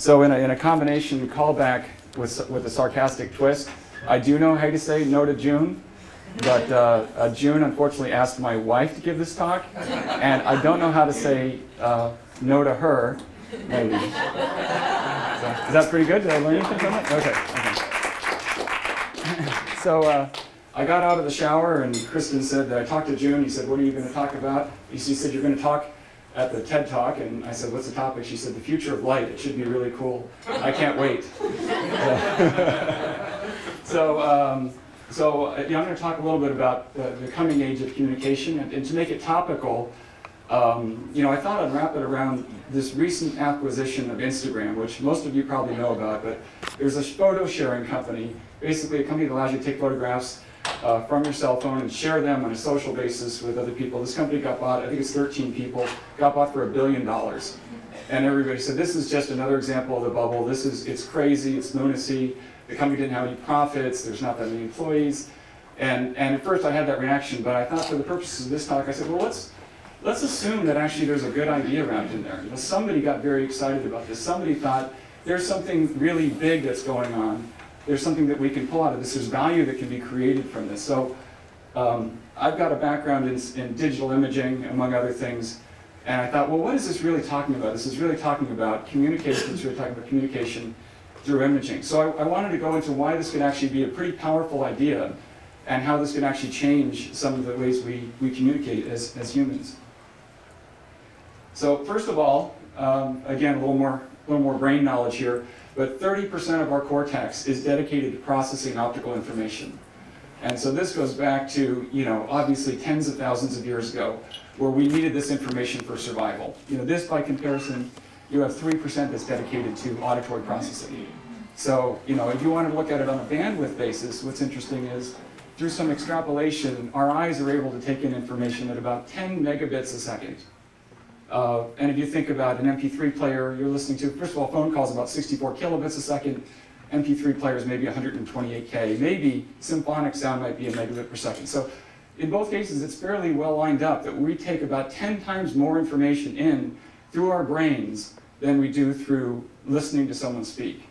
So in a combination callback with a sarcastic twist, I do know how to say no to June, but June unfortunately asked my wife to give this talk, and I don't know how to say no to her, maybe. So, is that pretty good? Did I learn anything from it? Okay. So I got out of the shower, and Kristen said, I talked to June. He said, what are you going to talk about? She said, you're going to talk at the TED Talk, and I said, what's the topic? She said, the future of light. It should be really cool. I can't wait. So I'm going to talk a little bit about the coming age of communication, and to make it topical, I thought I'd wrap it around this recent acquisition of Instagram, which most of you probably know about, but there's a photo sharing company, basically a company that allows you to take photographs from your cell phone and share them on a social basis with other people. This company got bought, I think it's 13 people, got bought for $1 billion. And everybody said, this is just another example of the bubble. It's crazy, it's lunacy. The company didn't have any profits, there's not that many employees. And at first I had that reaction, but I thought for the purposes of this talk, I said, well, let's assume that actually there's a good idea around in there. Somebody got very excited about this. Somebody thought, there's something really big that's going on. There's something that we can pull out of this. There's value that can be created from this. So I've got a background in digital imaging, among other things. And I thought, well, what is this really talking about? This is really talking about communication. It's really talking about communication through imaging. So I wanted to go into why this could actually be a pretty powerful idea and how this could actually change some of the ways we communicate as humans. So first of all, again, a little more brain knowledge here, but 30% of our cortex is dedicated to processing optical information. And so this goes back to, obviously tens of thousands of years ago, where we needed this information for survival. This, by comparison, you have 3% that's dedicated to auditory processing. So, if you want to look at it on a bandwidth basis, what's interesting is, through some extrapolation, our eyes are able to take in information at about 10 megabits a second. And if you think about an MP3 player you're listening to, first of all, phone calls about 64 kilobits a second. MP3 players maybe 128K. Maybe symphonic sound might be a megabit per second. So in both cases, it's fairly well lined up that we take about 10 times more information in through our brains than we do through listening to someone speak.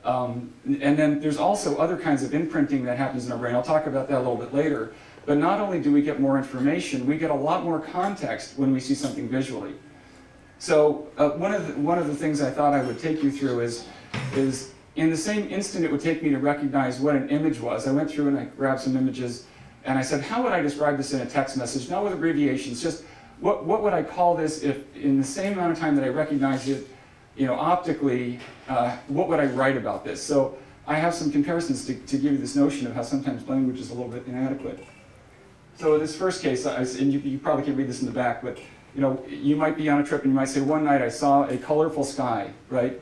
And then there's also other kinds of imprinting that happens in our brain. I'll talk about that a little bit later. But not only do we get more information, we get a lot more context when we see something visually. So one of the things I thought I would take you through is in the same instant it would take me to recognize what an image was. I went through and I grabbed some images and I said, how would I describe this in a text message? Not with abbreviations, just what would I call this if in the same amount of time that I recognized it, optically, what would I write about this? So I have some comparisons to give you this notion of how sometimes language is a little bit inadequate. So in this first case, and you probably can read this in the back, but you might be on a trip and you might say, one night I saw a colorful sky, right?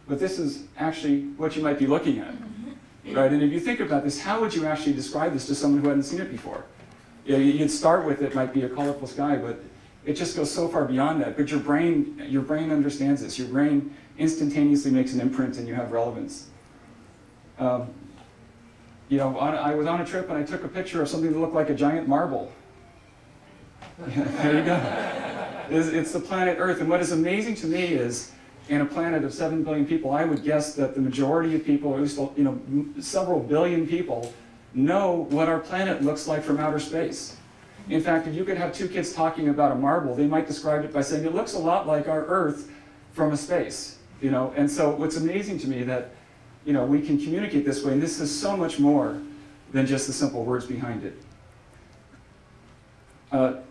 But this is actually what you might be looking at, right? And if you think about this, how would you actually describe this to someone who hadn't seen it before? You'd start with it might be a colorful sky, but it just goes so far beyond that. But your brain understands this. Your brain instantaneously makes an imprint and you have relevance. I was on a trip and I took a picture of something that looked like a giant marble. There you go. It's the planet Earth. And what is amazing to me is, in a planet of 7 billion people, I would guess that the majority of people, or at least several billion people, know what our planet looks like from outer space. In fact, if you could have two kids talking about a marble, they might describe it by saying, it looks a lot like our Earth from a space. And so what's amazing to me that we can communicate this way, and this is so much more than just the simple words behind it.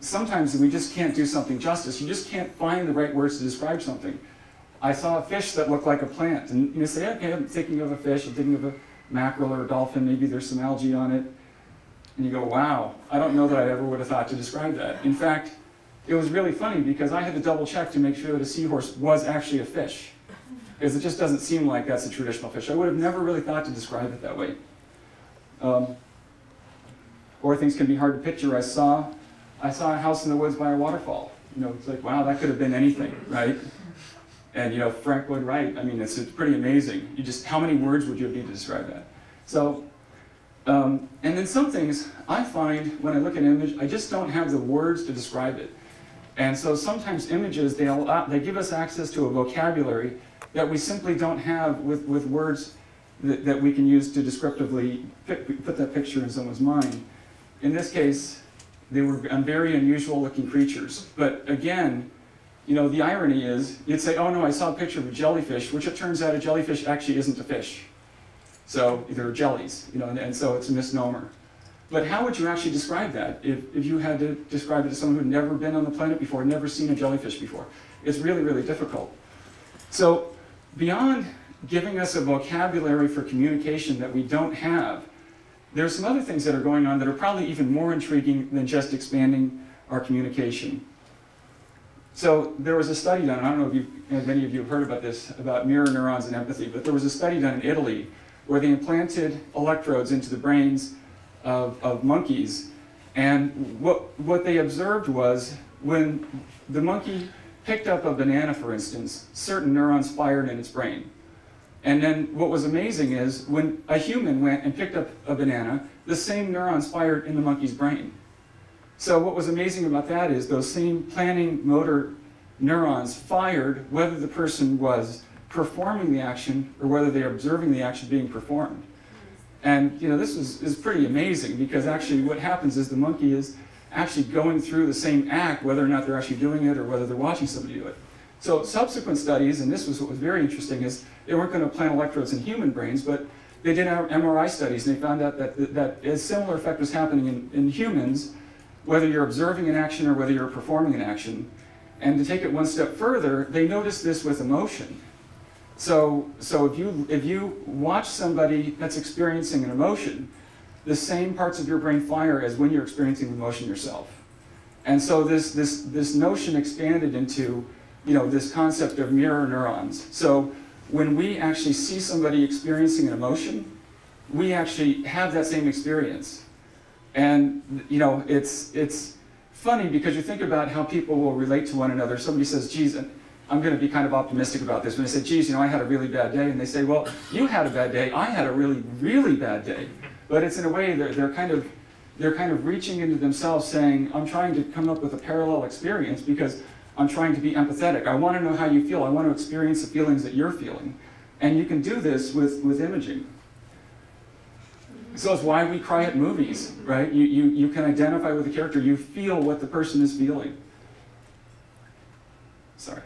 Sometimes we just can't do something justice. You just can't find the right words to describe something. I saw a fish that looked like a plant, and you say, okay, I'm thinking of a fish, I'm thinking of a mackerel or a dolphin, maybe there's some algae on it. And you go, wow, I don't know that I ever would have thought to describe that. In fact, it was really funny because I had to double check to make sure that a seahorse was actually a fish. Because it just doesn't seem like that's a traditional fish. I would have never really thought to describe it that way. Or things can be hard to picture. I saw a house in the woods by a waterfall. It's like, wow, that could have been anything, right? And Frank Lloyd Wright, I mean, it's pretty amazing. How many words would you need to describe that? So, and then some things I find when I look at an image, I just don't have the words to describe it. And so sometimes images, they give us access to a vocabulary that we simply don't have with words that we can use to descriptively put that picture in someone's mind. In this case, they were very unusual looking creatures. But again, you know, the irony is, you'd say, oh no, I saw a picture of a jellyfish, which it turns out a jellyfish actually isn't a fish. So they're jellies, you know, and so it's a misnomer. But how would you actually describe that if you had to describe it to someone who had never been on the planet before, never seen a jellyfish before? It's really, really difficult. So beyond giving us a vocabulary for communication that we don't have, there's some other things that are going on that are probably even more intriguing than just expanding our communication. So there was a study done, I don't know if many of you have heard about this, about mirror neurons and empathy, but there was a study done in Italy where they implanted electrodes into the brains of monkeys. And what they observed was when the monkey picked up a banana, for instance, certain neurons fired in its brain. And then what was amazing is when a human went and picked up a banana, the same neurons fired in the monkey's brain. So what was amazing about that is those same planning motor neurons fired whether the person was performing the action or whether they are observing the action being performed. And you know, this is pretty amazing because actually what happens is the monkey is actually going through the same act whether or not they're actually doing it or whether they're watching somebody do it. So subsequent studies, and this was what was very interesting, is they weren't going to plant electrodes in human brains, but they did MRI studies and they found out that a similar effect was happening in humans, whether you're observing an action or whether you're performing an action. And to take it one step further, they noticed this with emotion. So if you watch somebody that's experiencing an emotion, the same parts of your brain fire as when you're experiencing emotion yourself. And so this notion expanded into, you know, this concept of mirror neurons. So when we actually see somebody experiencing an emotion, we actually have that same experience. And you know, it's funny because you think about how people will relate to one another. Somebody says, geez, and I'm going to be kind of optimistic about this. When they say, geez, you know, I had a really bad day. And they say, well, you had a bad day. I had a really, really bad day. But it's in a way they're kind of reaching into themselves saying, I'm trying to come up with a parallel experience because I'm trying to be empathetic. I want to know how you feel. I want to experience the feelings that you're feeling. And you can do this with imaging. So it's why we cry at movies, right? You can identify with the character. You feel what the person is feeling. Sorry.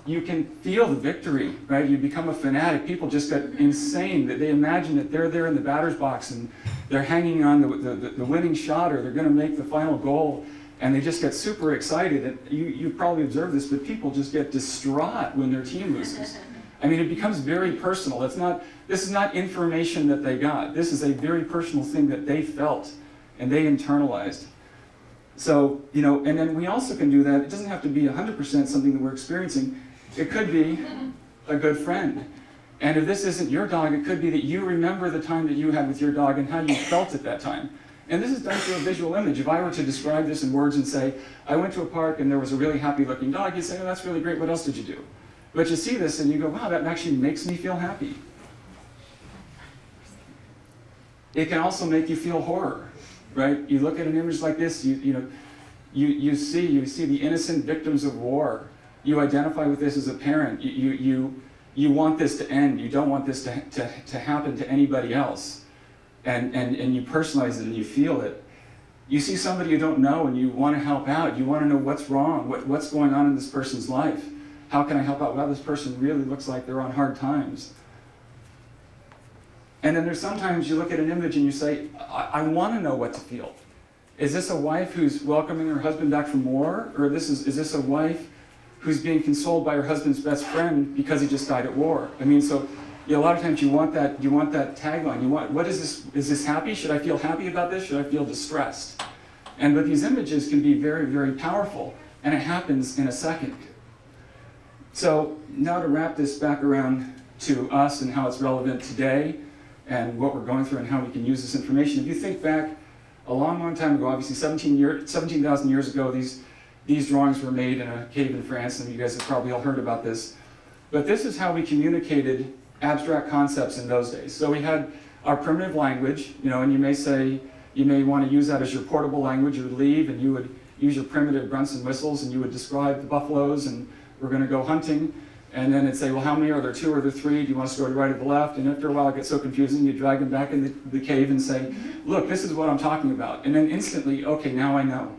You can feel the victory, right? You become a fanatic. People just get insane. That they imagine that they're there in the batter's box and they're hanging on the winning shot or they're going to make the final goal. And they just get super excited. And you probably observed this, but people just get distraught when their team loses. I mean, it becomes very personal. This is not information that they got. This is a very personal thing that they felt and they internalized. So, you know, and then we also can do that. It doesn't have to be 100% something that we're experiencing. It could be a good friend. And if this isn't your dog, it could be that you remember the time that you had with your dog and how you felt at that time. And this is done through a visual image. If I were to describe this in words and say, I went to a park and there was a really happy looking dog, you'd say, oh, that's really great. What else did you do? But you see this and you go, wow, that actually makes me feel happy. It can also make you feel horror, right? You look at an image like this, you see the innocent victims of war. You identify with this as a parent. You want this to end. You don't want this to happen to anybody else. And you personalize it and you feel it. You see somebody you don't know and you want to help out. You want to know what's wrong, what's going on in this person's life. How can I help out? Wow, this person really looks like they're on hard times. And then there's sometimes you look at an image and you say, I want to know what to feel. Is this a wife who's welcoming her husband back from war? Or is this a wife who's being consoled by her husband's best friend because he just died at war? I mean, so a lot of times you want that tagline. What is this? Is this happy? Should I feel happy about this? Should I feel distressed? But these images can be very, very powerful, and it happens in a second. So now to wrap this back around to us and how it's relevant today and what we're going through and how we can use this information. If you think back a long, long time ago, obviously 17,000 years ago, these drawings were made in a cave in France, and you guys have probably all heard about this. But this is how we communicated abstract concepts in those days. So we had our primitive language, and you may want to use that as your portable language. You would leave and you would use your primitive grunts and whistles and you would describe the buffaloes and we're going to go hunting. And then it'd say, well, how many are there? 2 or are there 3? Do you want us to go to the right or the left? And after a while, it gets so confusing, you drag them back in the cave and say, look, this is what I'm talking about. And then instantly, okay, now I know.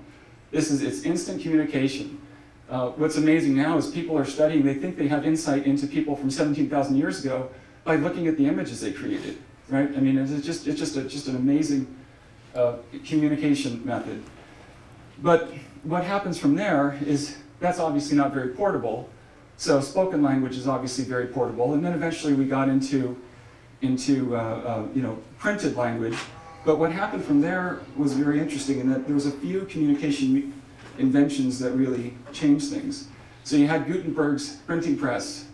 It's instant communication. What's amazing now is people are studying, they think they have insight into people from 17,000 years ago by looking at the images they created, right? I mean, it's just an amazing communication method. But what happens from there is that's obviously not very portable. So spoken language is obviously very portable, and then eventually we got into printed language. But what happened from there was very interesting in that there was a few communication inventions that really changed things. So you had Gutenberg's printing press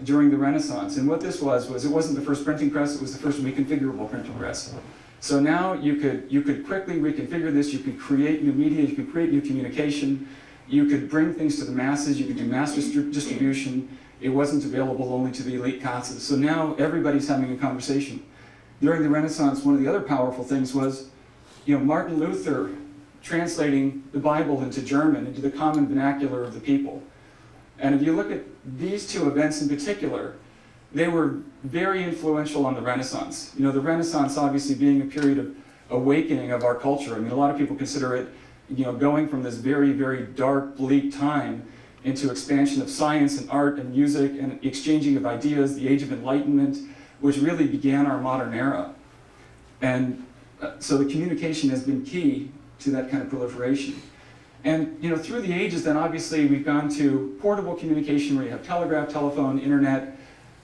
during the Renaissance, and what this was it wasn't the first printing press; it was the first reconfigurable printing press. So now you could quickly reconfigure this. You could create new media. You could create new communication. You could bring things to the masses, you could do mass distribution. It wasn't available only to the elite classes. So now everybody's having a conversation. During the Renaissance, one of the other powerful things was, Martin Luther translating the Bible into German, into the common vernacular of the people. And if you look at these 2 events in particular, they were very influential on the Renaissance. The Renaissance obviously being a period of awakening of our culture. I mean, a lot of people consider it going from this very, very dark, bleak time into expansion of science and art and music and exchanging of ideas, the Age of Enlightenment, which really began our modern era. And so the communication has been key to that kind of proliferation. And through the ages, then obviously we've gone to portable communication where you have telegraph, telephone, internet.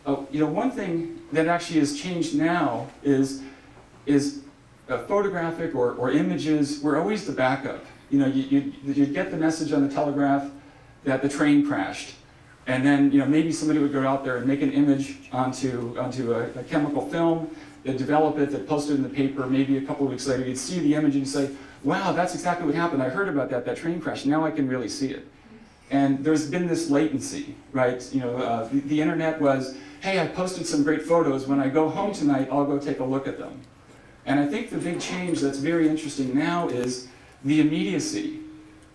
One thing that actually has changed now is photographic or images were always the backup. You'd get the message on the telegraph that the train crashed, and then maybe somebody would go out there and make an image onto a chemical film, they'd develop it, they'd post it in the paper. Maybe a couple of weeks later, you'd see the image and say, "Wow, that's exactly what happened. I heard about that train crash. Now I can really see it." And there's been this latency, right? The internet was, "Hey, I posted some great photos. When I go home tonight, I'll go take a look at them." And I think the big change that's very interesting now is the immediacy.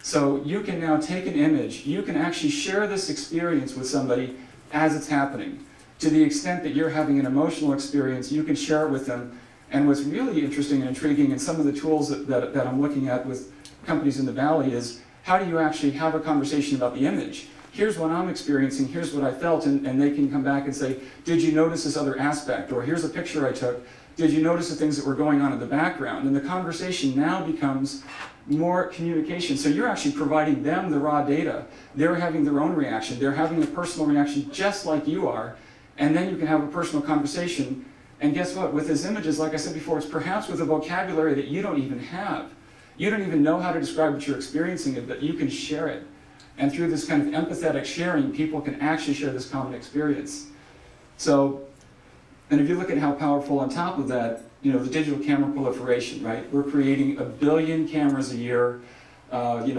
So you can now take an image, you can actually share this experience with somebody as it's happening. To the extent that you're having an emotional experience, you can share it with them. And what's really interesting and intriguing in some of the tools that I'm looking at with companies in the Valley is how do you actually have a conversation about the image? Here's what I'm experiencing, here's what I felt, and they can come back and say, did you notice this other aspect? Or here's a picture I took. Did you notice the things that were going on in the background? And the conversation now becomes more communication. So you're actually providing them the raw data. They're having their own reaction. They're having a personal reaction just like you are. And then you can have a personal conversation. And guess what? With these images, like I said before, it's perhaps with a vocabulary that you don't even have. You don't even know how to describe what you're experiencing, but you can share it. And through this kind of empathetic sharing, people can actually share this common experience. So, and if you look at how powerful on top of that, the digital camera proliferation, right? We're creating 1 billion cameras a year,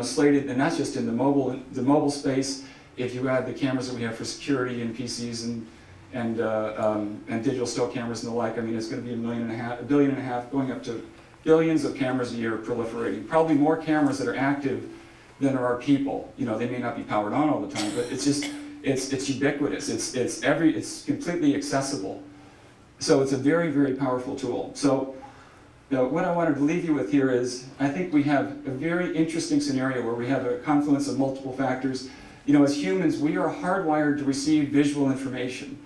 slated, and that's just in the mobile space. If you add the cameras that we have for security and PCs and digital still cameras and the like, I mean, it's going to be 1.5 billion, going up to billions of cameras a year proliferating. Probably more cameras that are active than there are people. They may not be powered on all the time, but it's just, it's ubiquitous. It's completely accessible. So it's a very, very powerful tool. So what I wanted to leave you with here is, I think we have a very interesting scenario where we have a confluence of multiple factors. As humans, we are hardwired to receive visual information.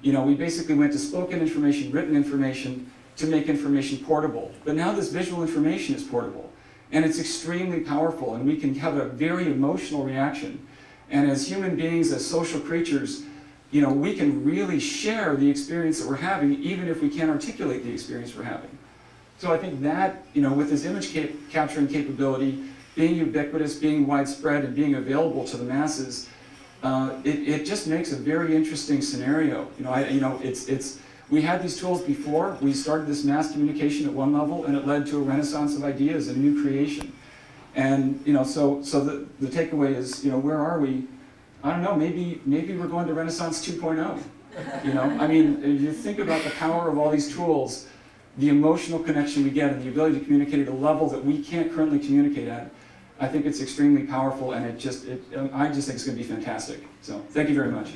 We basically went to spoken information, written information, to make information portable. But now this visual information is portable. And it's extremely powerful, and we can have a very emotional reaction. And as human beings, as social creatures, we can really share the experience that we're having, even if we can't articulate the experience we're having. So I think that, with this image capturing capability, being ubiquitous, being widespread, and being available to the masses, it just makes a very interesting scenario. We had these tools before. We started this mass communication at one level, and it led to a renaissance of ideas and new creation. And so the takeaway is, where are we? I don't know. Maybe we're going to Renaissance 2.0. I mean, if you think about the power of all these tools, the emotional connection we get, and the ability to communicate at a level that we can't currently communicate at. I think it's extremely powerful, and I just think it's going to be fantastic. So thank you very much.